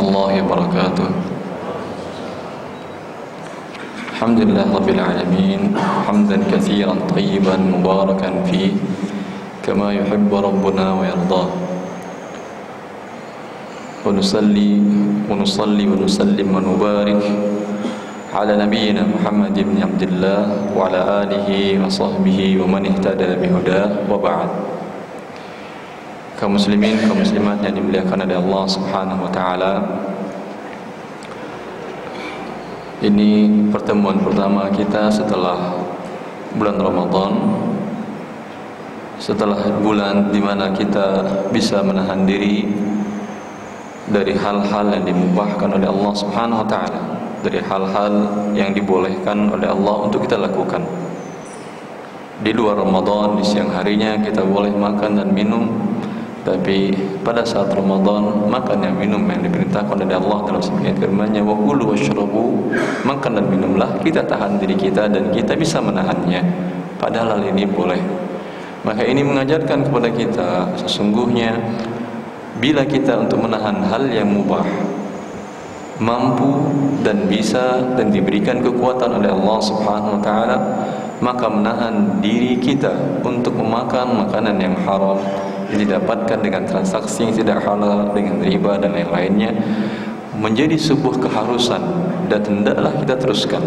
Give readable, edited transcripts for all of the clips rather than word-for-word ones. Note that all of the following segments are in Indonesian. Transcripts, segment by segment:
warahmatullahi wabarakatuh. Alhamdulillah rabbil alamin, hamdan katsiran tayyiban mubarakan fi kama yuhibbu rabbuna wa yarda. Wa nusalli wa nusallim wa nubarik ala nabiyyina Muhammad ibn Abdullah wa ala alihi wa sahbihi wa man ihtada bihudah wa ba'd. Kaum muslimin, kaum muslimat yang dimuliakan oleh Allah Subhanahu wa taala. Ini pertemuan pertama kita setelah bulan Ramadan. Setelah bulan di mana kita bisa menahan diri dari hal-hal yang dimubahkan oleh Allah Subhanahu wa taala, dari hal-hal yang dibolehkan oleh Allah untuk kita lakukan. Di luar Ramadan, di siang harinya kita boleh makan dan minum, tapi pada saat Ramadan, makan dan minum yang diperintahkan oleh Allah dalam sebagian firman-Nya, wa kulu washrabu, makan dan minumlah, kita tahan diri kita dan kita bisa menahannya. Padahal hal ini boleh. Maka ini mengajarkan kepada kita sesungguhnya bila kita untuk menahan hal yang mubah mampu dan bisa dan diberikan kekuatan oleh Allah Subhanahu wa taala, maka menahan diri kita untuk memakan makanan yang haram yang didapatkan dengan transaksi yang tidak halal, dengan riba dan lain-lainnya, menjadi sebuah keharusan dan hendaklah kita teruskan.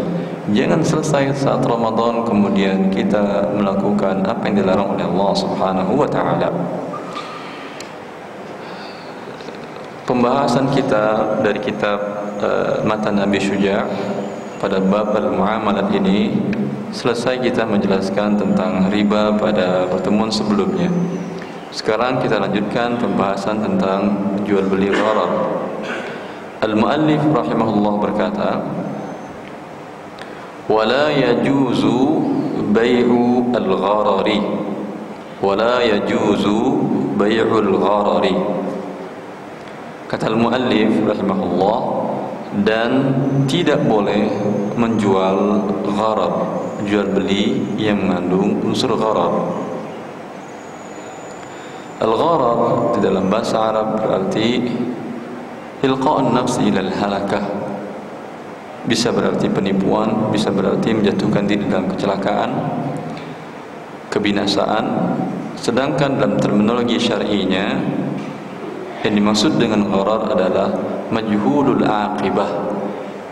Jangan selesai saat Ramadan kemudian kita melakukan apa yang dilarang oleh Allah Subhanahu wa taala. Pembahasan kita dari kitab Matan Abi Syuja' pada bab al-muamalat ini selesai kita menjelaskan tentang riba pada pertemuan sebelumnya. Sekarang kita lanjutkan pembahasan tentang jual beli gharar. Al-muallif rahimahullah berkata, "Wala yajuzu bai'u al-gharari." Wala yajuzu bai'u al-gharari. Kata al-muallif rahimahullah, dan tidak boleh menjual gharar, jual beli yang mengandung unsur gharar. Al-gharar di dalam bahasa Arab berarti ilqa'un nafsi ilal halakah. Bisa berarti penipuan, bisa berarti menjatuhkan diri dalam kecelakaan, kebinasaan. Sedangkan dalam terminologi syar'inya yang dimaksud dengan gharar adalah majhulul aqibah,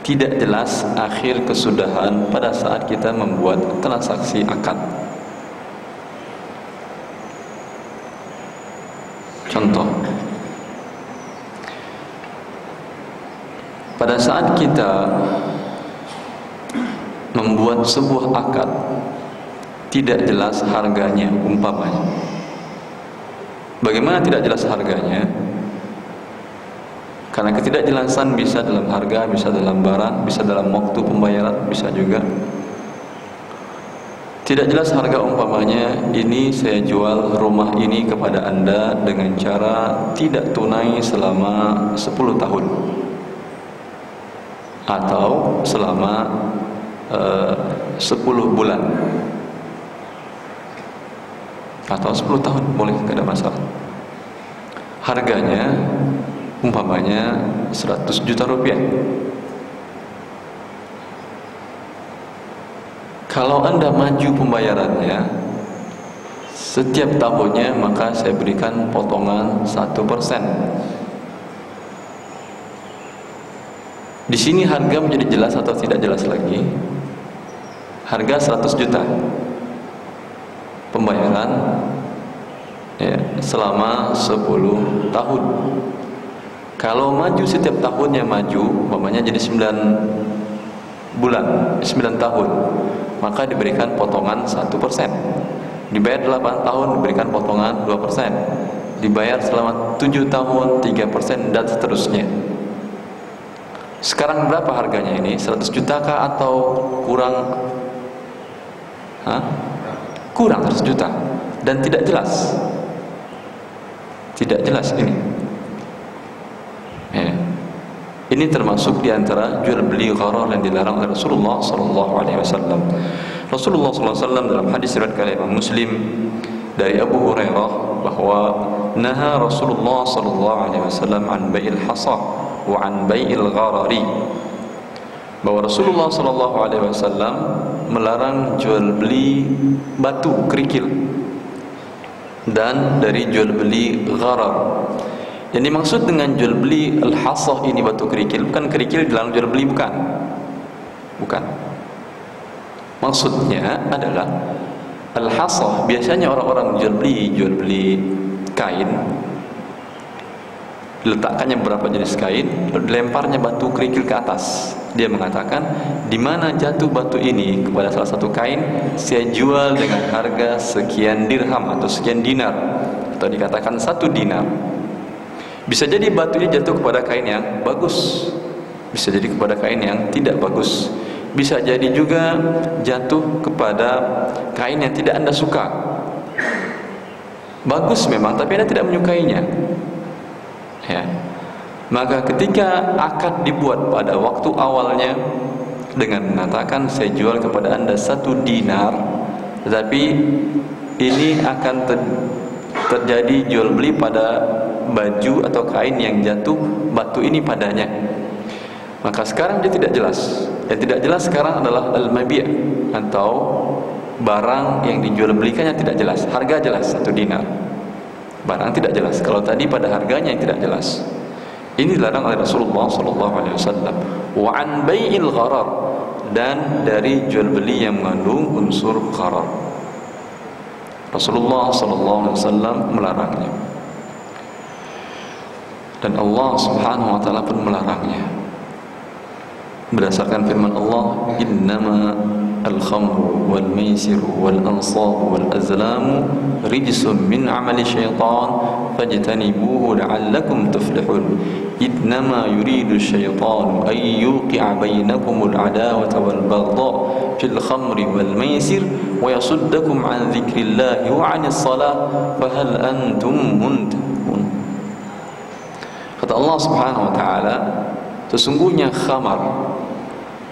tidak jelas akhir kesudahan pada saat kita membuat transaksi akad. Contoh, pada saat kita membuat sebuah akad tidak jelas harganya, umpamanya. Bagaimana tidak jelas harganya? Karena ketidakjelasan bisa dalam harga, bisa dalam barang, bisa dalam waktu pembayaran, bisa juga. Tidak jelas harga, umpamanya ini saya jual rumah ini kepada Anda dengan cara tidak tunai selama 10 tahun atau selama 10 bulan atau 10 tahun, boleh, tidak ada masalah. Harganya umpamanya 100 juta rupiah. Kalau Anda maju pembayarannya setiap tahunnya, maka saya berikan potongan 1%. Di sini harga menjadi jelas atau tidak jelas lagi? Harga 100 juta. Pembayaran ya, selama 10 tahun. Kalau maju setiap tahunnya maju, umpamanya jadi 9 bulan, 9 tahun, maka diberikan potongan 1%. Dibayar 8 tahun, diberikan potongan 2%. Dibayar selama 7 tahun, 3%, dan seterusnya. Sekarang berapa harganya ini? 100 juta kah atau kurang? Kurang 100 juta. Dan tidak jelas. Tidak jelas ini. Ya. Ini termasuk diantara jual beli gharar yang dilarang oleh Rasulullah SAW. Rasulullah SAW dalam hadis riwayat oleh Imam Muslim dari Abu Hurairah bahwa naha Rasulullah SAW an bai'il hasa wa an bai'il gharari, bahwa Rasulullah sallallahu alaihi wasallam melarang jual beli batu kerikil dan dari jual beli gharar. Yang dimaksud dengan jual beli al-hasah ini, batu kerikil, bukan kerikil dalam jual beli, bukan. Maksudnya adalah al-hasah, biasanya orang-orang jual beli kain, diletakkannya beberapa jenis kain, lalu dilemparnya batu kerikil ke atas. Dia mengatakan, di mana jatuh batu ini kepada salah satu kain, saya jual dengan harga sekian dirham atau sekian dinar, atau dikatakan 1 dinar. Bisa jadi batu ini jatuh kepada kain yang bagus, bisa jadi kepada kain yang tidak bagus, bisa jadi juga jatuh kepada kain yang tidak Anda suka. Bagus memang, tapi Anda tidak menyukainya. Ya. Maka ketika akad dibuat pada waktu awalnya dengan mengatakan saya jual kepada Anda 1 dinar, tetapi ini akan terjadi jual beli pada baju atau kain yang jatuh batu ini padanya, maka sekarang dia tidak jelas. Yang tidak jelas sekarang adalah al-mabi', atau barang yang dijual belikannya tidak jelas. Harga jelas 1 dinar, barang tidak jelas. Kalau tadi pada harganya yang tidak jelas. Ini dilarang oleh Rasulullah sallallahu alaihi wasallam. Wa an bai'il gharar, dan dari jual beli yang mengandung unsur gharar. Rasulullah sallallahu alaihi wasallam melarangnya. Dan Allah Subhanahu wa taala pun melarangnya. Berdasarkan firman Allah, innama al-khamru wal maisiru wal ansabu wal azlamu rijsun min amali syaitan fajtanibuhu la'allakum tuflihun. Innama yuridu syaitanu an yuqi'a bainakumul adawata wal baghdha fil khamri wal maisir wa yasuddakum an dzikrillahi wa 'anis salah fahal antum muntahun. Kata Allah Subhanahu wa taala, sesungguhnya khamar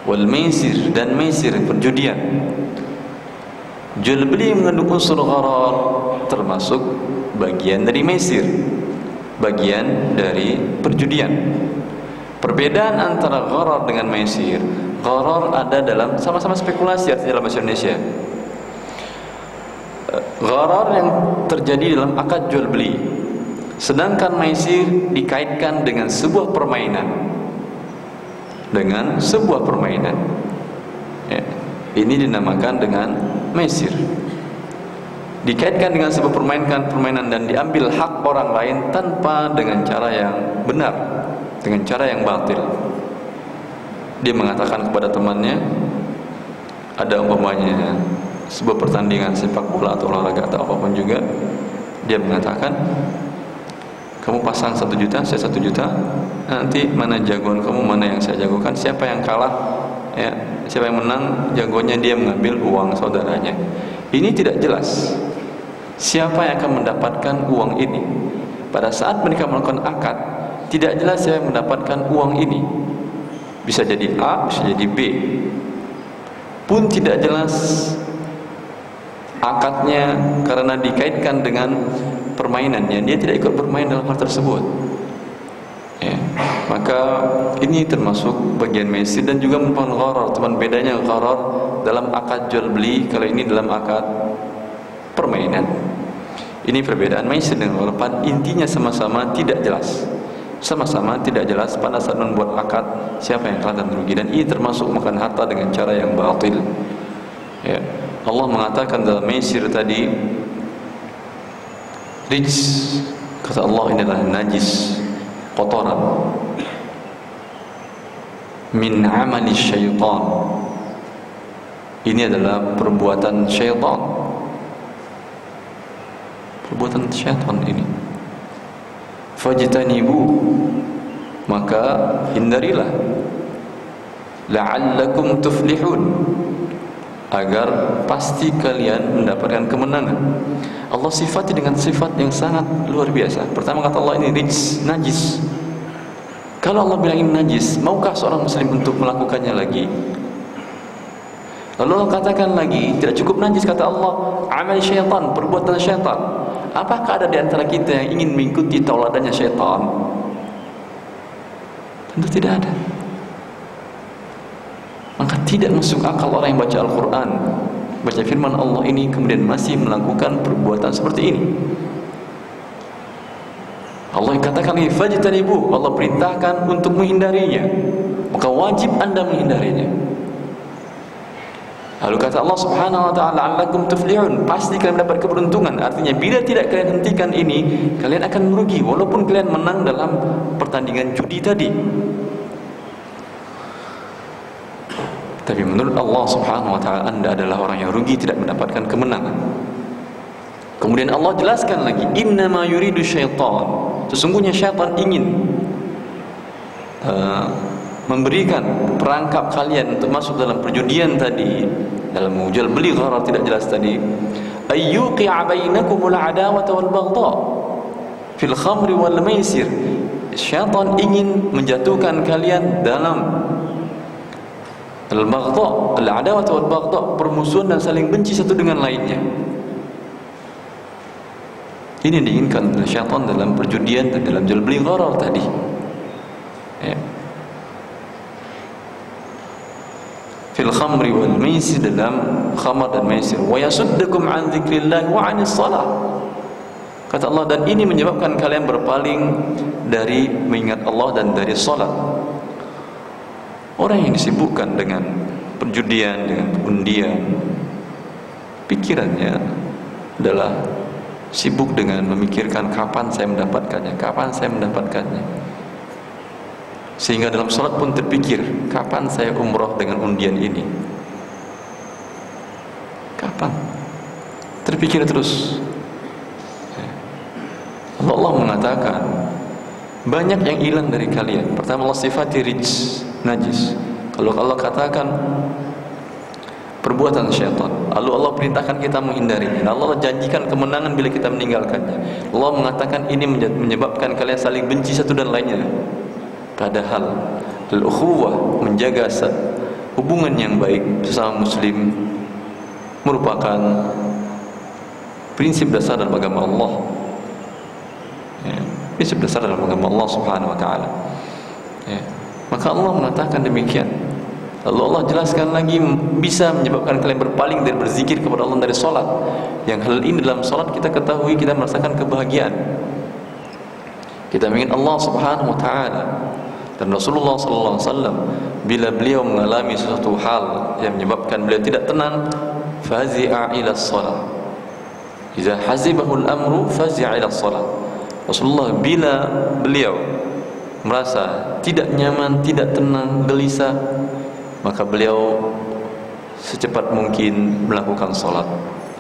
wal maisir, dan maisir, perjudian, jual beli mengandung unsur gharar, termasuk bagian dari maisir, bagian dari perjudian. Perbedaan antara gharar dengan maisir, gharar ada dalam sama-sama spekulasi artinya dalam bahasa Indonesia. Gharar yang terjadi dalam akad jual beli, sedangkan maisir dikaitkan dengan sebuah permainan. Ya, ini dinamakan dengan maisir. Dikaitkan dengan sebuah permainan dan diambil hak orang lain tanpa dengan cara yang benar, dengan cara yang batil. Dia mengatakan kepada temannya, ada umpamanya sebuah pertandingan sepak bola atau olahraga atau apapun juga, dia mengatakan, kamu pasang 1 juta, saya 1 juta. Nanti mana jagoan kamu, mana yang saya jagokan, siapa yang kalah, ya, siapa yang menang, jagoannya dia mengambil uang saudaranya. Ini tidak jelas siapa yang akan mendapatkan uang ini. Pada saat mereka melakukan akad, tidak jelas siapa yang mendapatkan uang ini. Bisa jadi A, bisa jadi B. Pun tidak jelas akadnya, karena dikaitkan dengan permainannya, dia tidak ikut bermain dalam hal tersebut. Ya, maka ini termasuk bagian maisir dan juga merupakan gharar. Teman bedanya gharar dalam akad jual beli, kalau ini dalam akad permainan. Ini perbedaan maisir dengan gharar. Intinya sama-sama tidak jelas. Sama-sama tidak jelas pada saat membuat akad siapa yang kalah dan rugi, dan ini termasuk makan harta dengan cara yang batil. Ya. Allah mengatakan dalam maisir tadi, rijs, kata Allah, ini adalah najis, kotoran, min amali syaitan, ini adalah perbuatan syaitan, perbuatan syaitan ini. Fajtanibu, maka hindarilah, la'allakum tuflihun, agar pasti kalian mendapatkan kemenangan. Allah sifati dengan sifat yang sangat luar biasa. Pertama kata Allah, ini rijs, najis. Kalau Allah bilang ini najis, maukah seorang muslim untuk melakukannya lagi? Lalu Allah katakan lagi, tidak cukup najis, kata Allah, amal syaitan, perbuatan syaitan. Apakah ada di antara kita yang ingin mengikuti tauladannya syaitan? Tentu tidak ada. Maka tidak masuk akal orang yang baca Al-Quran, baca firman Allah ini kemudian masih melakukan perbuatan seperti ini. Allah katakan fajtanibu, Allah perintahkan untuk menghindarinya, maka wajib anda menghindarinya. Lalu kata Allah Subhanahu wa ta'ala, "La'allakum tuflihun", pasti kalian mendapat keberuntungan. Artinya bila tidak kalian hentikan ini, kalian akan merugi walaupun kalian menang dalam pertandingan judi tadi. Tapi menurut Allah Subhanahu wa ta'ala, anda adalah orang yang rugi, tidak mendapatkan kemenangan. Kemudian Allah jelaskan lagi, "Innama yuridu syaitan", sesungguhnya syaitan ingin memberikan perangkap kalian untuk masuk dalam perjudian tadi, dalam jual beli gharar tidak jelas tadi, ayyuqi'a bainakumul adawata wal baghdha fil khamri wal maisir. Syaitan ingin menjatuhkan kalian dalam al-baghdha, al-adawata wal baghdha, permusuhan dan saling benci satu dengan lainnya. Ini diinginkan oleh syaitan dalam perjudian dan dalam jual beli gharar tadi, ya. Fil khamri wal maisir, dalam khamar dan maisir. Wa yasuddukum an dzikrillah wa 'anis shalah. Kata Allah, dan ini menyebabkan kalian berpaling dari mengingat Allah dan dari salat. Orang yang disibukkan dengan perjudian, dengan undian, pikirannya adalah sibuk dengan memikirkan kapan saya mendapatkannya, kapan saya mendapatkannya. Sehingga dalam salat pun terpikir, kapan saya umrah dengan undian ini? Kapan? Terpikir terus. Allah mengatakan, banyak yang hilang dari kalian. Pertama, Allah sifati rijs, najis. Kalau Allah katakan perbuatan syaitan, lalu Allah perintahkan kita menghindarinya, Allah janjikan kemenangan bila kita meninggalkannya. Allah mengatakan ini menyebabkan kalian saling benci satu dan lainnya. Padahal al-ukhuwah, menjaga hubungan yang baik sesama muslim, merupakan prinsip dasar dalam agama Allah, ya, prinsip dasar dalam agama Allah Subhanahu wa ta'ala, ya. Maka Allah mengatakan demikian. Lalu Allah jelaskan lagi, bisa menyebabkan kalian berpaling dari berzikir kepada Allah, dari solat. Yang hal ini dalam solat kita ketahui, kita merasakan kebahagiaan, kita mengingat Allah Subhanahu wa ta'ala. Dan Rasulullah sallallahu alaihi wasallam bila beliau mengalami sesuatu hal yang menyebabkan beliau tidak tenang, fazi'a ila shalah. Idza hazibahu al-amru fazi'a ila shalah. Rasulullah bila beliau merasa tidak nyaman, tidak tenang, gelisah, maka beliau secepat mungkin melakukan salat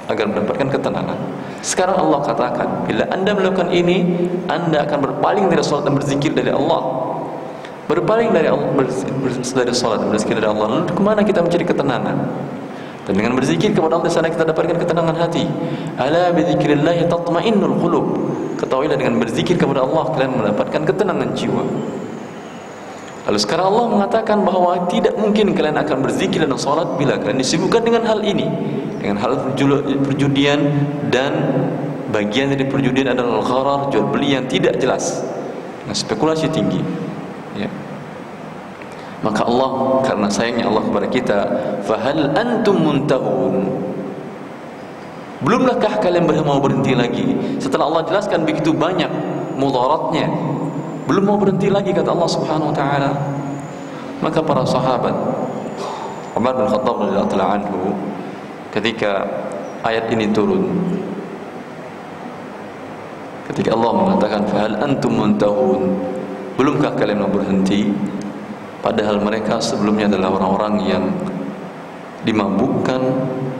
agar mendapatkan ketenangan. Sekarang Allah katakan, bila anda melakukan ini, anda akan berpaling dari salat dan berzikir dari Allah. Berpaling dari Allah, dari salat dan berzikir dari Allah. Lalu kemana kita mencari ketenangan? Dan dengan berzikir kepada Allah, di sana kita dapatkan ketenangan hati. Ala bi dzikrillah tatma'innul qulub. Ketahuilah, dengan berzikir kepada Allah kalian mendapatkan ketenangan jiwa. Lalu sekarang Allah mengatakan bahwa tidak mungkin kalian akan berzikir dan salat bila kalian disibukkan dengan hal ini, dengan hal perjudian, dan bagian dari perjudian adalah gharar, jual beli yang tidak jelas, dengan spekulasi tinggi, ya. Maka Allah, karena sayangnya Allah kepada kita, fahal antum muntahun, belumlahkah kalian mau berhenti lagi? Setelah Allah jelaskan begitu banyak mudaratnya, belum mau berhenti lagi, kata Allah Subhanahu wa ta'ala. Maka para sahabat, Umar bin Khattab radhiyallahu ta'ala anhu, ketika ayat ini turun, ketika Allah mengatakan fahal antum muntahun, belumkah kalian mau berhenti? Padahal mereka sebelumnya adalah orang-orang yang dimabukkan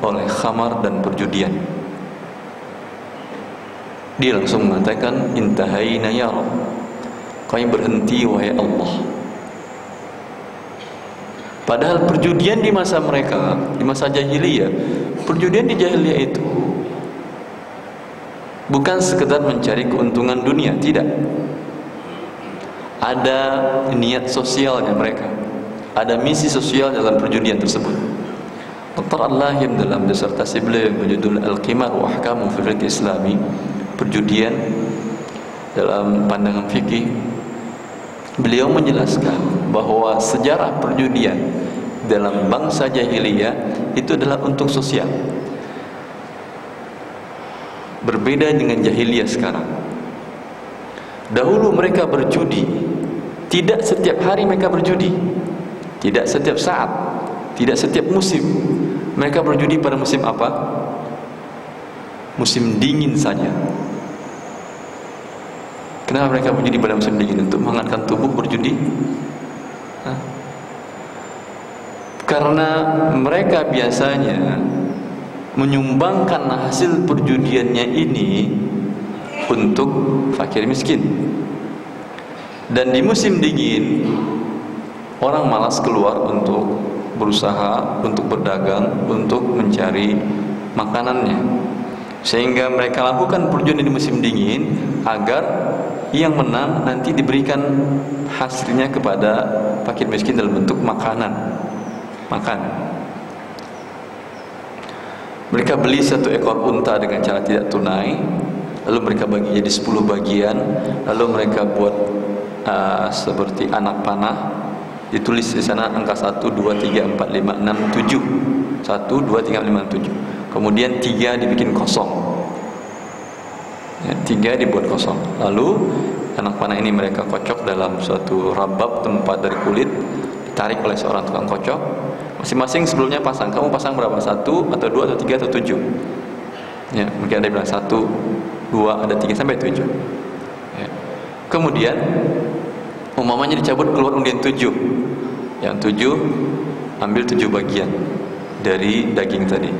oleh khamar dan perjudian. Dia langsung mengatakan, intahaina ya Rabb, kami berhenti wahai Allah. Padahal perjudian di masa mereka, di masa jahiliyah, perjudian di jahiliyah itu bukan sekedar mencari keuntungan dunia, tidak. Ada niat sosialnya mereka, ada misi sosial dalam perjudian tersebut. Dr. Al-Lahim dalam disertasi beliau berjudul Al-Qimar wa Ahkamu fi Fiqh Islami, perjudian dalam pandangan fikih, beliau menjelaskan bahwa sejarah perjudian dalam bangsa jahiliyah itu adalah untuk sosial. Berbeda dengan jahiliyah sekarang. Dahulu mereka berjudi, tidak setiap hari mereka berjudi, tidak setiap saat, tidak setiap musim. Mereka berjudi pada musim apa? Musim dingin saja. Kenapa mereka berjudi pada musim dingin? Untuk menghangatkan tubuh berjudi? Karena mereka biasanya menyumbangkan hasil perjudiannya ini untuk fakir miskin. Dan di musim dingin orang malas keluar untuk berusaha, untuk berdagang, untuk mencari makanannya. Sehingga mereka lakukan perjudian di musim dingin agar yang menang nanti diberikan hasilnya kepada fakir miskin dalam bentuk makanan. Mereka beli 1 ekor unta dengan cara tidak tunai, lalu mereka bagi jadi 10 bagian, lalu mereka buat seperti anak panah, ditulis di sana angka 1, 2, 3, 4, 5, 6, 7. 1, 2, 3, 4, 5, 7. Kemudian 3 dibikin kosong. Ya, 3 dibuat kosong. Lalu anak panah ini mereka kocok dalam suatu rabab tempat dari kulit, ditarik oleh seorang tukang kocok. Masing-masing sebelumnya pasang. Kamu pasang berapa? 1 atau 2 atau 3 atau 7? Ya, mungkin ada yang bilang 1, 2, ada 3 sampai 7. Ya. Kemudian umpamanya dicabut keluar undian 7. Yang 7 ambil 7 bagian dari daging tadi.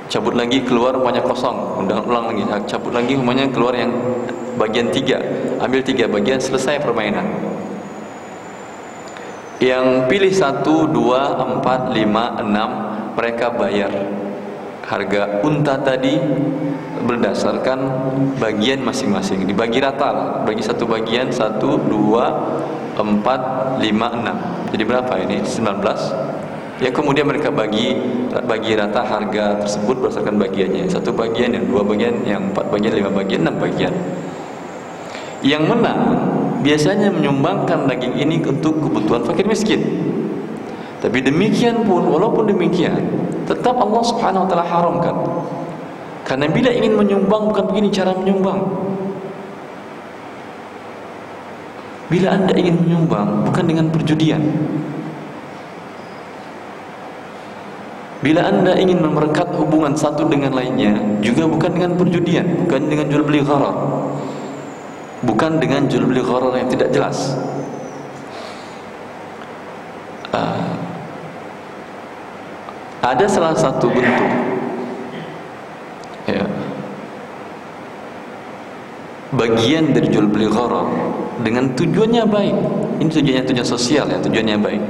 Cabut lagi keluar umpamanya kosong, ulang lagi. Cabut lagi umpamanya keluar yang bagian 3. Ambil 3 bagian, selesai permainan. Yang pilih 1, 2, 4, 5, 6, mereka bayar harga unta tadi berdasarkan bagian masing-masing. Dibagi rata, bagi 1 bagian 1, 2, 4, 5, 6. Jadi berapa ini? 19. Ya, kemudian mereka bagi rata harga tersebut berdasarkan bagiannya. 1 bagian, yang 2 bagian, yang 4 bagian, 5 bagian, 6 bagian. Yang menang biasanya menyumbangkan daging ini untuk kebutuhan fakir miskin. Tapi demikian pun, walaupun demikian, tetap Allah Subhanahu wa taala haramkan. Karena bila ingin menyumbang, bukan begini cara menyumbang. Bila Anda ingin menyumbang, bukan dengan perjudian. Bila Anda ingin mempererat hubungan satu dengan lainnya, juga bukan dengan perjudian, bukan dengan jual beli gharar, bukan dengan jual beli gharar yang tidak jelas. Ada salah satu bentuk, ya, bagian dari jual beli gharar dengan tujuannya baik. Ini tujuan sosial, ya, tujuannya baik.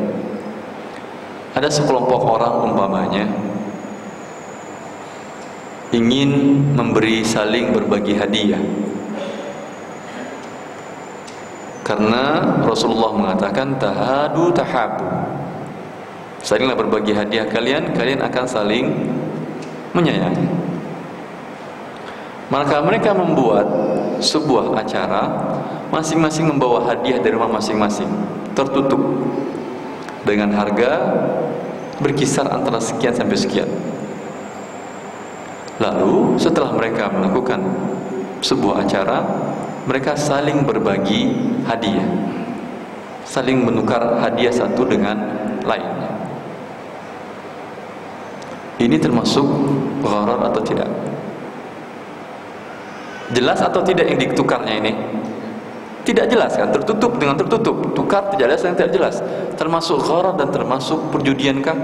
Ada sekelompok orang umpamanya ingin memberi, saling berbagi hadiah. Karena Rasulullah mengatakan tahadu tahabu. Salinglah berbagi hadiah kalian, kalian akan saling menyayangi. Maka mereka membuat sebuah acara, masing-masing membawa hadiah dari rumah masing-masing, tertutup dengan harga berkisar antara sekian sampai sekian. Lalu setelah mereka melakukan sebuah acara, mereka saling berbagi hadiah, saling menukar hadiah satu dengan lainnya. Ini termasuk gharar atau tidak? Jelas atau tidak yang ditukarnya ini? Tidak jelas kan? Tertutup dengan tertutup. Tukar tidak jelas dan tidak jelas. Termasuk gharar dan termasuk perjudiankah?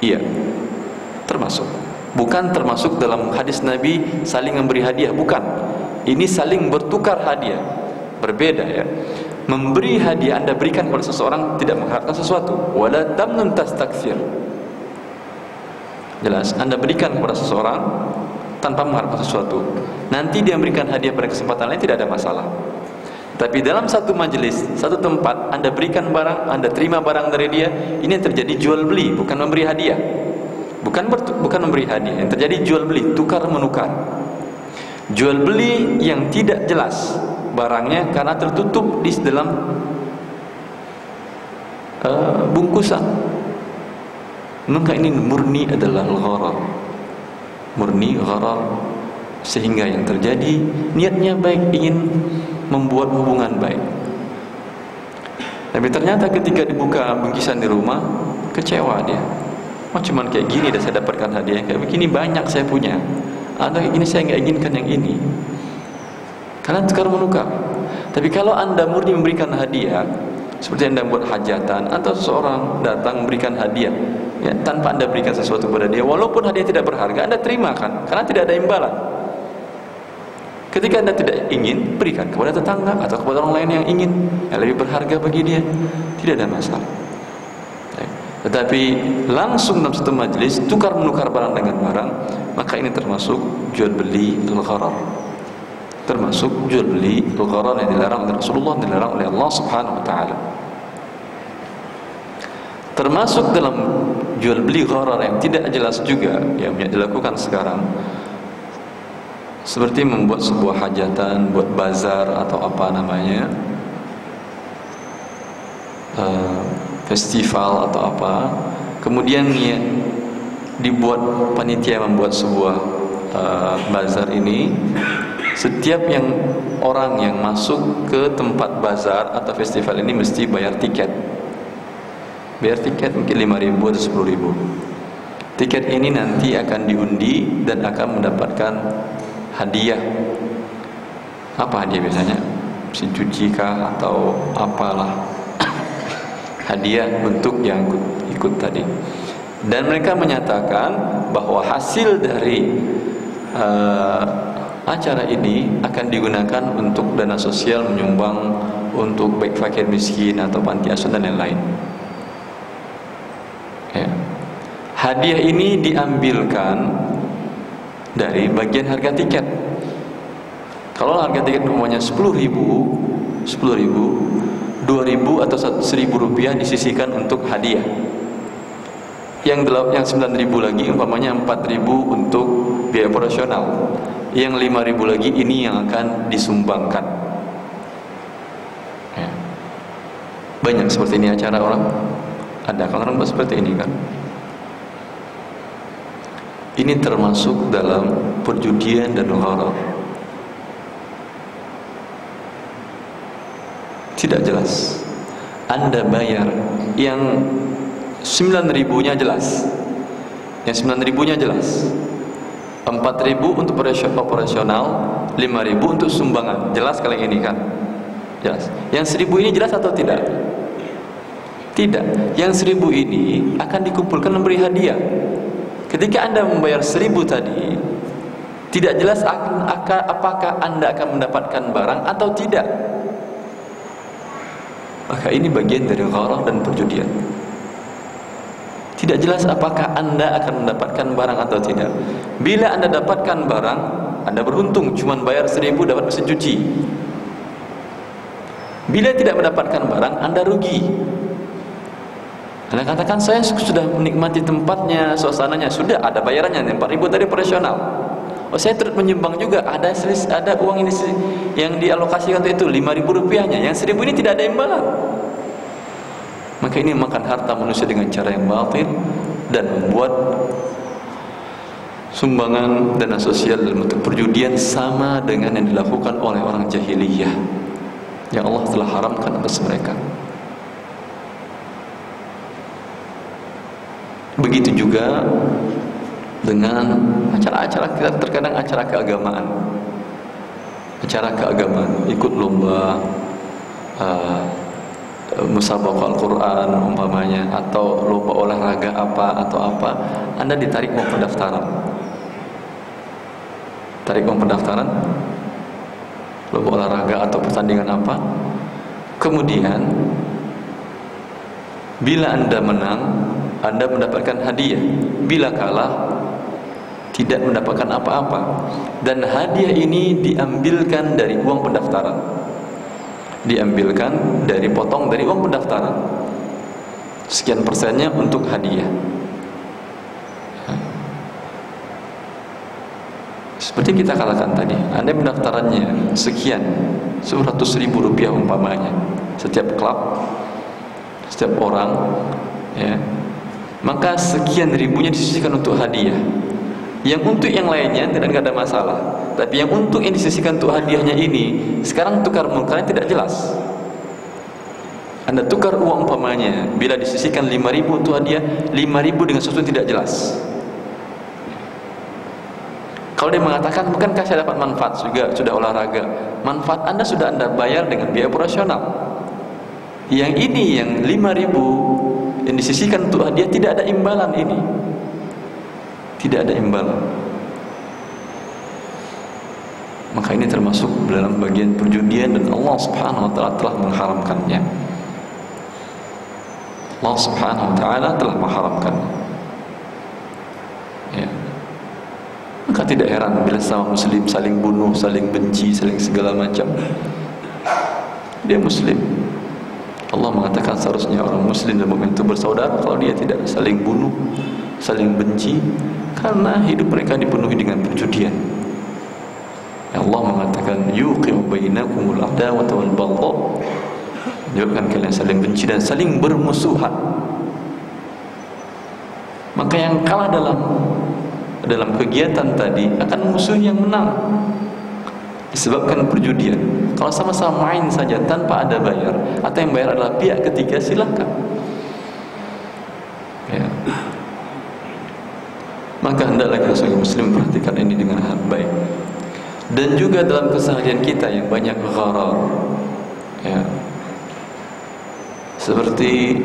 Iya, termasuk. Bukan termasuk dalam hadis Nabi saling memberi hadiah, bukan. Ini saling bertukar hadiah. Berbeda, ya. Memberi hadiah, Anda berikan kepada seseorang tidak mengharapkan sesuatu. Wala tamnun tastakthir. Jelas, Anda berikan kepada seseorang tanpa mengharapkan sesuatu. Nanti dia memberikan hadiah pada kesempatan lain, tidak ada masalah. Tapi dalam satu majelis, satu tempat, Anda berikan barang, Anda terima barang dari dia, ini yang terjadi jual beli, bukan memberi hadiah. Bukan memberi hadiah, yang terjadi jual beli, tukar menukar. Jual beli yang tidak jelas barangnya karena tertutup di dalam bungkusan, maka ini murni adalah gharar, murni gharar, sehingga yang terjadi niatnya baik, ingin membuat hubungan baik, tapi ternyata ketika dibuka bingkisan di rumah, kecewa dia. Oh, cuman kayak gini dah saya dapatkan hadiah, kayak begini banyak saya punya, ada kayak gini saya nggak inginkan yang ini. Kalian tukar menukar. Tapi kalau anda murni memberikan hadiah, seperti anda buat hajatan atau seseorang datang memberikan hadiah, ya, tanpa anda berikan sesuatu kepada dia, walaupun hadiah tidak berharga, anda terima kan, karena tidak ada imbalan. Ketika anda tidak ingin, berikan kepada tetangga atau kepada orang lain yang ingin, yang lebih berharga bagi dia, tidak ada masalah. Tetapi langsung dalam satu majlis tukar menukar barang dengan barang, maka ini termasuk jual beli al-gharar, termasuk jual beli al-gharar yang dilarang oleh Rasulullah, dilarang oleh Allah Subhanahu wa taala. Termasuk dalam jual beli gharar yang tidak jelas juga yang dilakukan sekarang, seperti membuat sebuah hajatan, buat bazar atau apa namanya, festival atau apa, kemudian dibuat panitia membuat sebuah bazar ini. Setiap yang orang yang masuk ke tempat bazar atau festival ini mesti bayar tiket. Bayar tiket mungkin 5.000 atau 10.000. Tiket ini nanti akan diundi dan akan mendapatkan hadiah. Apa hadiah biasanya? Mesin cuci kah atau apalah, hadiah bentuk yang ikut tadi. Dan mereka menyatakan bahwa hasil dari acara ini akan digunakan untuk dana sosial, menyumbang untuk baik fakir miskin atau panti asuhan dan lain-lain. Ya. Hadiah ini diambilkan dari bagian harga tiket. Kalau harga tiket umumnya 10.000, 2.000 atau 1.000 rupiah disisihkan untuk hadiah. Yang 9.000 lagi umpamanya 4.000 untuk biaya operasional. Yang 5.000 lagi ini yang akan disumbangkan. Ya. Banyak seperti ini acara orang. Ada kan orang seperti ini kan. Ini termasuk dalam perjudian dan gharar. Tidak jelas. Anda bayar yang 9.000-nya jelas, yang 9.000-nya jelas, 4.000 untuk operasional, 5.000 untuk sumbangan. Jelas kalau yang ini kan? Jelas. Yang 1.000 ini jelas atau tidak? Tidak. Yang 1.000 ini akan dikumpulkan memberi hadiah. Ketika Anda membayar 1.000 tadi, tidak jelas apakah Anda akan mendapatkan barang atau tidak. Maka ini bagian dari gharar dan perjudian. Tidak jelas apakah Anda akan mendapatkan barang atau tidak. Bila Anda dapatkan barang, Anda beruntung, cuma bayar 1.000 dapat mesin cuci. Bila tidak mendapatkan barang, Anda rugi. Anda katakan, saya sudah menikmati tempatnya, suasananya, sudah ada bayarannya, 4.000 tadi operasional. Oh, saya turut menyumbang juga, ada uang ini yang dialokasikan untuk itu, 5.000 rupiahnya. Yang 1.000 ini tidak ada imbalan. Maka ini makan harta manusia dengan cara yang batil dan membuat sumbangan dana sosial dalam bentuk perjudian sama dengan yang dilakukan oleh orang jahiliyah yang Allah telah haramkan atas mereka. Begitu juga dengan acara-acara kita, terkadang acara keagamaan, ikut lomba musabaqah Al-Quran umpamanya, atau lomba olahraga apa atau apa, Anda ditarik uang pendaftaran. Tarik uang pendaftaran, lomba olahraga atau pertandingan apa. Kemudian bila Anda menang, Anda mendapatkan hadiah. Bila kalah, tidak mendapatkan apa-apa. Dan hadiah ini diambilkan dari uang pendaftaran, diambilkan dari potong dari uang pendaftaran, sekian persennya untuk hadiah. Seperti kita katakan tadi, Anda pendaftarannya sekian, 100.000 rupiah umpamanya, setiap klub setiap orang, ya, maka sekian ribunya disisihkan untuk hadiah. Yang untuk yang lainnya tidak ada masalah, tapi yang untuk yang disisihkan untuk hadiahnya ini sekarang tukar menukar tidak jelas. Anda tukar uang umpamanya, bila disisihkan 5.000 untuk hadiah, 5.000 dengan sesuatu yang tidak jelas. Kalau dia mengatakan, bukankah saya dapat manfaat juga, sudah olahraga, manfaat Anda sudah Anda bayar dengan biaya operasional. Yang ini yang 5.000 yang disisihkan untuk hadiah, tidak ada imbalan ini, tidak ada imbalan. Maka ini termasuk dalam bagian perjudian, dan Allah Subhanahu wa taala telah mengharamkannya. Allah Subhanahu wa taala telah mengharamkannya. Ya. Maka tidak heran bila sama muslim saling bunuh, saling benci, saling segala macam. Dia muslim. Allah mengatakan seharusnya orang muslim dan mukmin itu bersaudara. Kalau dia tidak saling bunuh, saling benci, karena hidup mereka dipenuhi dengan perjudian. Allah mengatakan yuqi'u bainakumul adawata wal baghdha, menyebabkan kalian saling benci dan saling bermusuhan. Maka yang kalah dalam kegiatan tadi akan musuh yang menang, disebabkan perjudian. Kalau sama-sama main saja tanpa ada bayar, atau yang bayar adalah pihak ketiga, silakan. Ya. Maka hendaklah kita sebagai muslim perhatikan ini dengan baik. Dan juga dalam keseharian kita yang banyak gharar, ya, seperti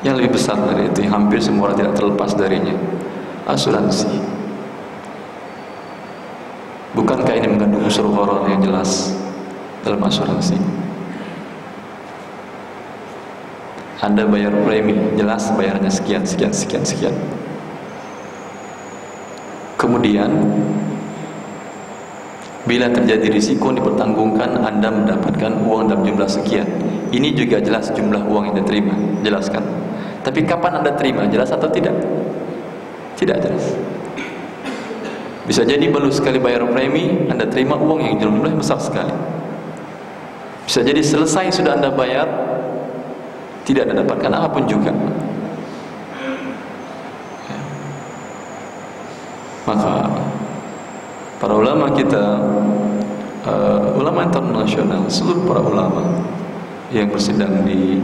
yang lebih besar dari itu, yang hampir semua orang tidak terlepas darinya, asuransi. Bukankah ini mengandung unsur gharar yang jelas dalam asuransi? Anda bayar premi, jelas bayarnya sekian, sekian, sekian, sekian. Kemudian bila terjadi risiko dipertanggungkan, Anda mendapatkan uang dalam jumlah sekian. Ini juga jelas jumlah uang yang diterima, jelaskan. Tapi kapan Anda terima, jelas atau tidak? Tidak jelas. Bisa jadi baru sekali bayar premi, Anda terima uang yang jumlahnya besar sekali. Bisa jadi selesai sudah Anda bayar, tidak Anda dapatkan apapun juga. Maka para ulama kita, ulama internasional, seluruh para ulama yang bersidang di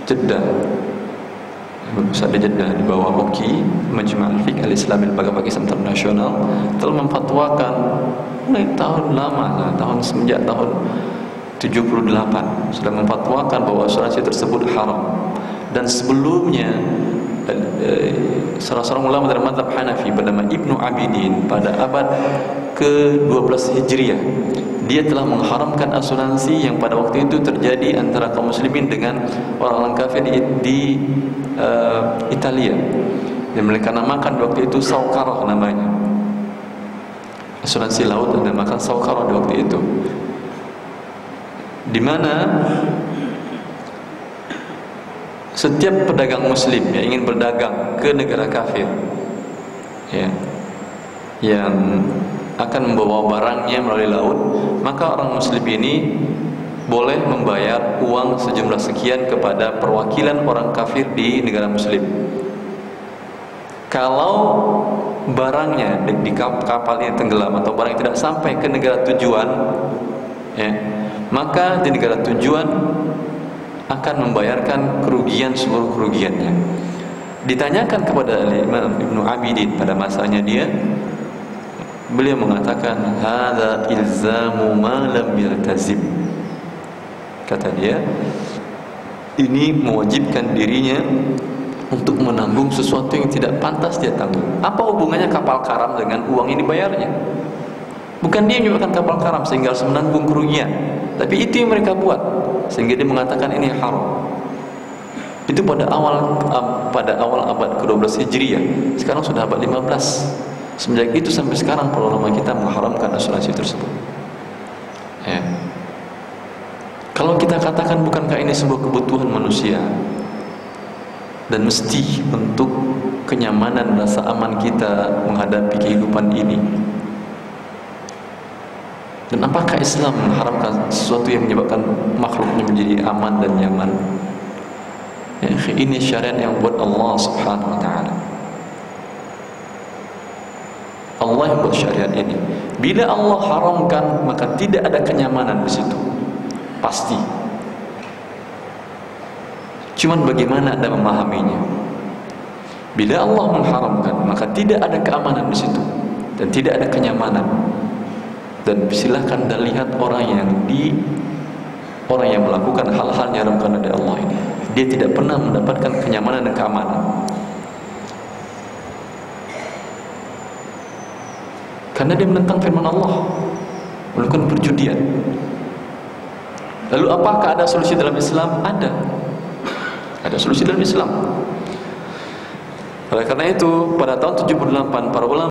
Jeddah, pusat di Jeddah di bawah UKI, Majma' al-Fiqh al-Islami Lembaga Islam Internasional, telah memfatwakan mulai tahun lama, semenjak tahun 78 sudah memfatwakan bahwa asuransi tersebut haram. Dan sebelumnya salah seorang ulama dari mazhab Hanafi bernama Ibnu Abidin pada abad ke-12 Hijriah, dia telah mengharamkan asuransi yang pada waktu itu terjadi antara kaum muslimin dengan orang-orang kafir di Italia, yang mereka namakan waktu itu Saukarah namanya. Asuransi laut dinamakan Saukarah di waktu itu, di mana setiap pedagang muslim yang ingin berdagang ke negara kafir, ya, yang akan membawa barangnya melalui laut, maka orang muslim ini boleh membayar uang sejumlah sekian kepada perwakilan orang kafir di negara muslim. Kalau barangnya di kapalnya tenggelam atau barang tidak sampai ke negara tujuan, ya, maka di negara tujuan akan membayarkan kerugian, seluruh kerugiannya. Ditanyakan kepada Imam Ibnu Abidin pada masanya dia, beliau mengatakan hadza ilzamu ma lam yaltazim. Kata dia, ini mewajibkan dirinya untuk menanggung sesuatu yang tidak pantas dia tanggung. Apa hubungannya kapal karam dengan uang ini bayarnya? Bukan dia yang menyebabkan kapal karam sehingga harus menanggung kerugian, tapi itu yang mereka buat sehingga dia mengatakan ini haram. Itu pada awal abad ke-12 Hijriah. Sekarang sudah abad 15. Semenjak itu sampai sekarang para ulama kita mengharamkan asuransi tersebut. Ya. Kalau kita katakan bukankah ini sebuah kebutuhan manusia dan mesti untuk kenyamanan, rasa aman kita menghadapi kehidupan ini, Dan apakah Islam mengharamkan sesuatu yang menyebabkan makhluknya menjadi aman dan nyaman? Ya, ini syariat yang buat Allah Subhanahu wa taala. Allah yang buat syariat ini. Bila Allah haramkan, maka tidak ada kenyamanan di situ. Pasti. Cuman bagaimana Anda memahaminya? Bila Allah mengharamkan, maka tidak ada keamanan di situ dan tidak ada kenyamanan. Dan silahkan Anda lihat orang yang melakukan hal-hal yang diharamkan oleh Allah ini, dia tidak pernah mendapatkan kenyamanan dan keamanan. Karena dia menentang firman Allah, melakukan perjudian. Lalu apakah ada solusi dalam Islam? Ada solusi dalam Islam. Oleh karena itu pada tahun 78 para ulama